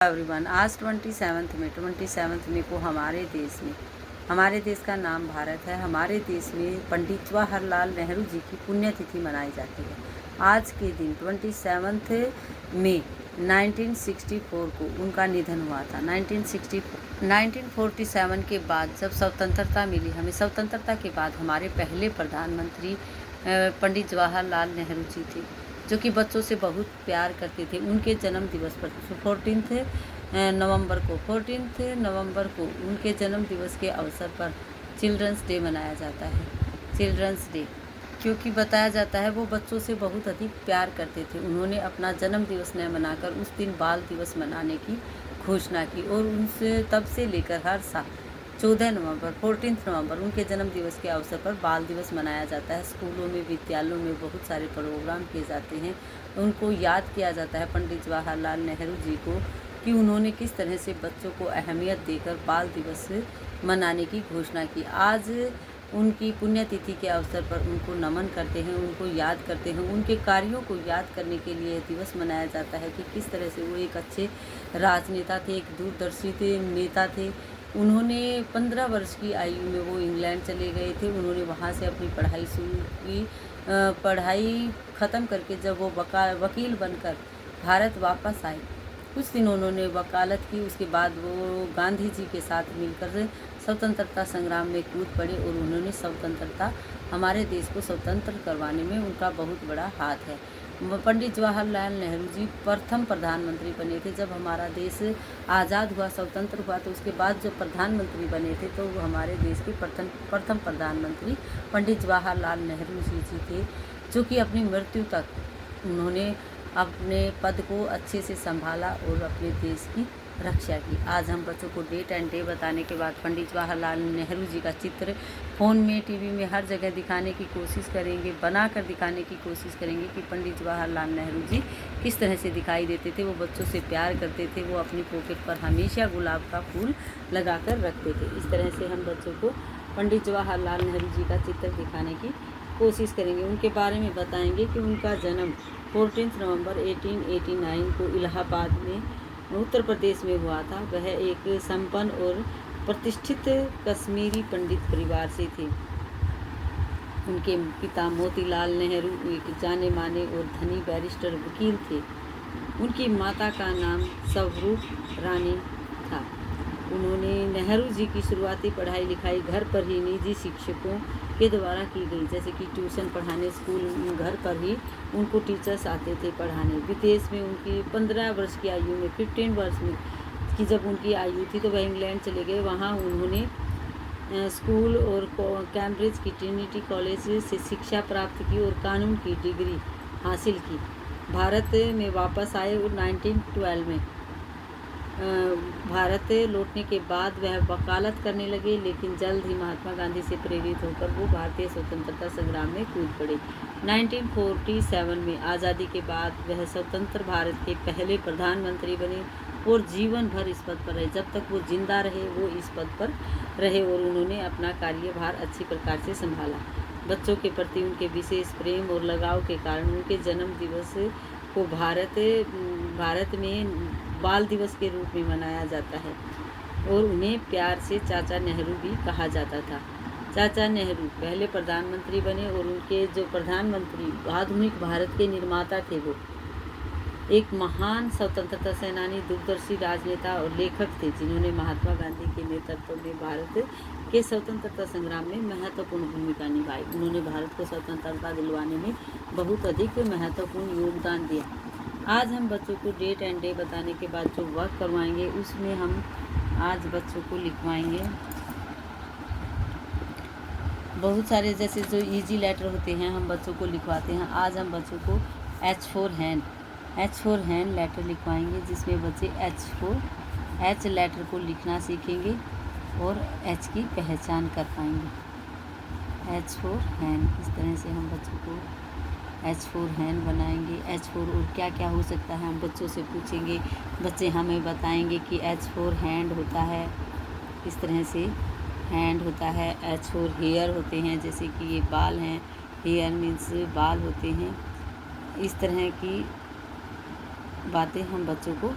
Everyone, आज 27 में को हमारे देश का नाम भारत है। हमारे देश में पंडित जवाहरलाल नेहरू जी की पुण्यतिथि मनाई जाती है। आज के दिन 27 मई 1964 को उनका निधन हुआ था। 1947 के बाद जब स्वतंत्रता मिली हमें, स्वतंत्रता के बाद हमारे पहले प्रधानमंत्री पंडित जवाहरलाल नेहरू जी थे, जो कि बच्चों से बहुत प्यार करते थे। उनके जन्म दिवस पर 14 नवंबर को उनके जन्म दिवस के अवसर पर चिल्ड्रंस डे मनाया जाता है। चिल्ड्रंस डे क्योंकि बताया जाता है वो बच्चों से बहुत अधिक प्यार करते थे। उन्होंने अपना जन्म दिवस न मनाकर उस दिन बाल दिवस मनाने की घोषणा की और उनसे तब से लेकर हर साल 14 नवंबर उनके जन्म दिवस के अवसर पर बाल दिवस मनाया जाता है। स्कूलों में, विद्यालयों में बहुत सारे प्रोग्राम किए जाते हैं। उनको याद किया जाता है, पंडित जवाहरलाल नेहरू जी को, कि उन्होंने किस तरह से बच्चों को अहमियत देकर बाल दिवस मनाने की घोषणा की। आज उनकी पुण्यतिथि के अवसर पर उनको नमन करते हैं, उनको याद करते हैं। उनके कार्यों को याद करने के लिए दिवस मनाया जाता है कि किस तरह से वो एक अच्छे राजनेता थे, एक दूरदर्शी नेता थे। उन्होंने 15 वर्ष की आयु में वो इंग्लैंड चले गए थे। उन्होंने वहाँ से अपनी पढ़ाई शुरू की। पढ़ाई ख़त्म करके जब वो वकील बनकर भारत वापस आए, कुछ दिन उन्होंने वकालत की। उसके बाद वो गांधी जी के साथ मिलकर स्वतंत्रता संग्राम में कूद पड़े और उन्होंने हमारे देश को स्वतंत्र करवाने में उनका बहुत बड़ा हाथ है। पंडित जवाहरलाल नेहरू जी प्रथम प्रधानमंत्री बने थे। जब हमारा देश आज़ाद हुआ, स्वतंत्र हुआ, तो उसके बाद जो प्रधानमंत्री बने थे तो वो हमारे देश के प्रथम प्रधानमंत्री पंडित जवाहरलाल नेहरू जी थे, जो कि अपनी मृत्यु तक उन्होंने अपने पद को अच्छे से संभाला और अपने देश की रक्षा की। आज हम बच्चों को डेट एंड डे बताने के बाद पंडित जवाहरलाल नेहरू जी का चित्र फ़ोन में, टीवी में, हर जगह दिखाने की कोशिश करेंगे, बनाकर दिखाने की कोशिश करेंगे कि पंडित जवाहरलाल नेहरू जी किस तरह से दिखाई देते थे। वो बच्चों से प्यार करते थे। वो अपनी पॉकेट पर हमेशा गुलाब का फूल लगाकर रखते थे। इस तरह से हम बच्चों को पंडित जवाहरलाल नेहरू जी का चित्र दिखाने की कोशिश करेंगे। उनके बारे में बताएंगे कि उनका जन्म 14 नवंबर 1889 को इलाहाबाद में, उत्तर प्रदेश में हुआ था। वह एक संपन्न और प्रतिष्ठित कश्मीरी पंडित परिवार से थे। उनके पिता मोतीलाल नेहरू एक जाने माने और धनी बैरिस्टर वकील थे। उनकी माता का नाम स्वरूप रानी था। उन्होंने नेहरू जी की शुरुआती पढ़ाई लिखाई घर पर ही निजी शिक्षकों के द्वारा की गई, जैसे कि ट्यूशन पढ़ाने, स्कूल, घर पर ही उनको टीचर्स आते थे पढ़ाने। विदेश में उनकी 15 वर्ष की आयु में, 15 वर्ष में की जब उनकी आयु थी तो वह इंग्लैंड चले गए। वहाँ उन्होंने स्कूल और कैम्ब्रिज की ट्रिनिटी कॉलेज से शिक्षा प्राप्त की और कानून की डिग्री हासिल की। भारत में वापस आए और 1912 में भारत लौटने के बाद वह वकालत करने लगे, लेकिन जल्द ही महात्मा गांधी से प्रेरित होकर वो भारतीय स्वतंत्रता संग्राम में कूद पड़े। 1947 में आज़ादी के बाद वह स्वतंत्र भारत के पहले प्रधानमंत्री बने और जीवन भर इस पद पर रहे। जब तक वो जिंदा रहे वो इस पद पर रहे और उन्होंने अपना कार्यभार अच्छी प्रकार से संभाला। बच्चों के प्रति उनके विशेष प्रेम और लगाव के कारण उनके जन्म दिवस को भारत में बाल दिवस के रूप में मनाया जाता है और उन्हें प्यार से चाचा नेहरू भी कहा जाता था। चाचा नेहरू पहले प्रधानमंत्री बने और उनके जो प्रधानमंत्री आधुनिक भारत के निर्माता थे, वो एक महान स्वतंत्रता सेनानी, दूरदर्शी राजनेता और लेखक थे, जिन्होंने महात्मा गांधी के नेतृत्व में भारत के स्वतंत्रता संग्राम में महत्वपूर्ण भूमिका निभाई। उन्होंने भारत को स्वतंत्रता दिलवाने में बहुत अधिक महत्वपूर्ण योगदान दिया। आज हम बच्चों को डेट एंड डे बताने के बाद जो वर्क करवाएंगे उसमें हम आज बच्चों को लिखवाएंगे बहुत सारे, जैसे जो इजी लेटर होते हैं हम बच्चों को लिखवाते हैं। आज हम बच्चों को H for हैंड लेटर लिखवाएंगे, जिसमें बच्चे H लेटर को लिखना सीखेंगे और H की पहचान कर पाएंगे। H for हैंड, इस तरह से हम बच्चों को H for हैंड बनाएंगे। H for और क्या क्या हो सकता है हम बच्चों से पूछेंगे। बच्चे हमें बताएंगे कि H for हैंड होता है, इस तरह से हैंड होता है। H for हेयर होते हैं, जैसे कि ये बाल हैं, हेयर मीन्स बाल होते हैं। इस तरह की बातें हम बच्चों को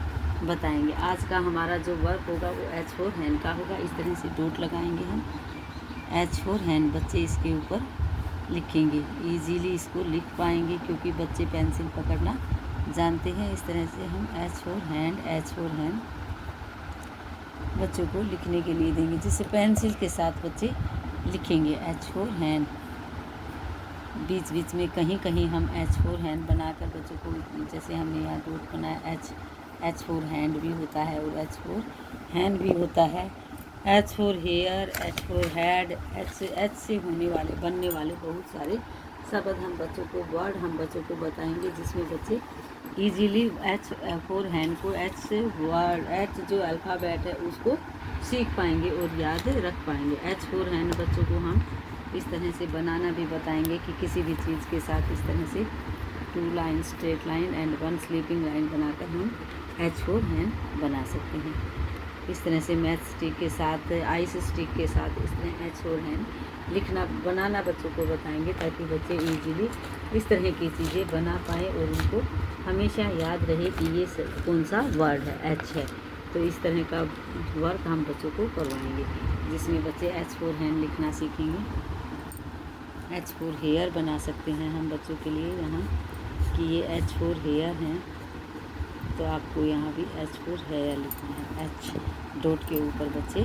बताएंगे। आज का हमारा जो वर्क होगा वो H4 हैंड का होगा। इस तरह से डॉट लगाएंगे हम। H4 हैंड बच्चे इसके ऊपर लिखेंगे, इजीली इसको लिख पाएंगे क्योंकि बच्चे पेंसिल पकड़ना जानते हैं। इस तरह से हम H4 हैंड बच्चों को लिखने के लिए देंगे, जिससे पेंसिल के साथ बच्चे लिखेंगे H4 हैंड। बीच बीच में कहीं कहीं हम H4 हैंड बनाकर बच्चों को, जैसे हमने यहाँ डॉट बनाया, H4 हैंड भी होता है और H4 हैंड भी होता है। H4 hair, H4 head, H से बनने वाले बहुत सारे शब्द हम बच्चों को, वर्ड हम बच्चों को बताएंगे, जिसमें बच्चे इजीली H4 हैंड को, H से वर्ड, H जो अल्फ़ाबेट है उसको सीख पाएंगे और याद रख पाएंगे। H4 हैंड बच्चों को हम इस तरह से बनाना भी बताएंगे कि किसी भी चीज़ के साथ इस तरह से 2 line straight line and 1 sleeping line बनाकर हम H4 हैंड बना सकते हैं। इस तरह से मैथ स्टिक के साथ, आइस स्टिक के साथ इस तरह H4 हैंड बनाना बच्चों को बताएंगे, ताकि बच्चे इजीली इस तरह की चीज़ें बना पाएँ और उनको हमेशा याद रहे कि ये कौन सा वर्ड है, H है। तो इस तरह का वर्क हम बच्चों को करवाएंगे, जिसमें बच्चे H4 हैंड लिखना सीखेंगे। H4 हेयर बना सकते हैं हम बच्चों के लिए यहाँ कि ये H4 हेयर हैं, तो आपको यहाँ भी H4 हेयर लिखना है। H डॉट के ऊपर बच्चे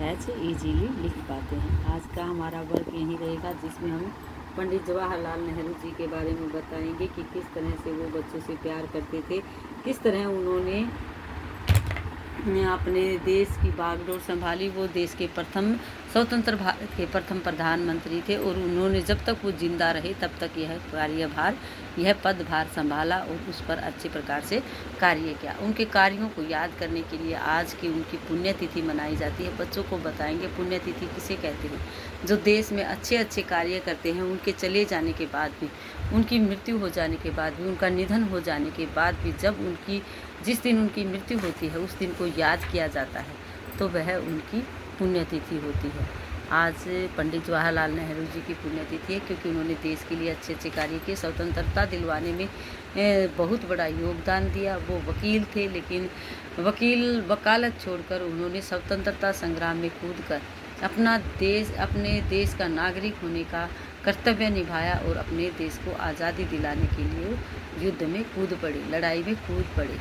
H इजीली लिख पाते हैं। आज का हमारा वर्क यही रहेगा, जिसमें हम पंडित जवाहरलाल नेहरू जी के बारे में बताएंगे कि किस तरह से वो बच्चों से प्यार करते थे, किस तरह उन्होंने अपने देश की बागडोर संभाली। वो देश के प्रथम स्वतंत्र भारत के प्रथम प्रधानमंत्री थे और उन्होंने जब तक वो जिंदा रहे तब तक यह पदभार संभाला और उस पर अच्छे प्रकार से कार्य किया। उनके कार्यों को याद करने के लिए आज की उनकी पुण्यतिथि मनाई जाती है। बच्चों को बताएंगे पुण्यतिथि किसे कहते हैं, जो देश में अच्छे अच्छे कार्य करते हैं, उनके चले जाने के बाद भी, उनकी मृत्यु हो जाने के बाद भी, उनका निधन हो जाने के बाद भी, जिस दिन उनकी मृत्यु होती है उस दिन को याद किया जाता है, तो वह उनकी पुण्यतिथि होती है। आज पंडित जवाहरलाल नेहरू जी की पुण्यतिथि है, क्योंकि उन्होंने देश के लिए अच्छे अच्छे कार्य किए, स्वतंत्रता दिलवाने में बहुत बड़ा योगदान दिया। वो वकील थे, लेकिन वकालत छोड़कर उन्होंने स्वतंत्रता संग्राम में कूदकर अपने देश का नागरिक होने का कर्तव्य निभाया और अपने देश को आज़ादी दिलाने के लिए युद्ध में कूद पड़े, लड़ाई में कूद पड़े।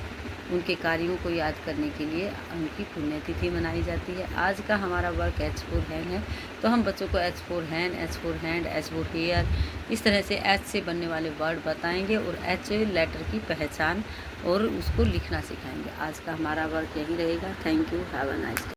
उनके कार्यों को याद करने के लिए उनकी पुण्यतिथि मनाई जाती है। आज का हमारा वर्क H4 हैंड है, तो हम बच्चों को H4 hand, H4 hand, H4 hair, इस तरह से H से बनने वाले वर्ड बताएंगे और H लेटर की पहचान और उसको लिखना सिखाएंगे। आज का हमारा वर्क यही रहेगा। Thank you, have a nice day.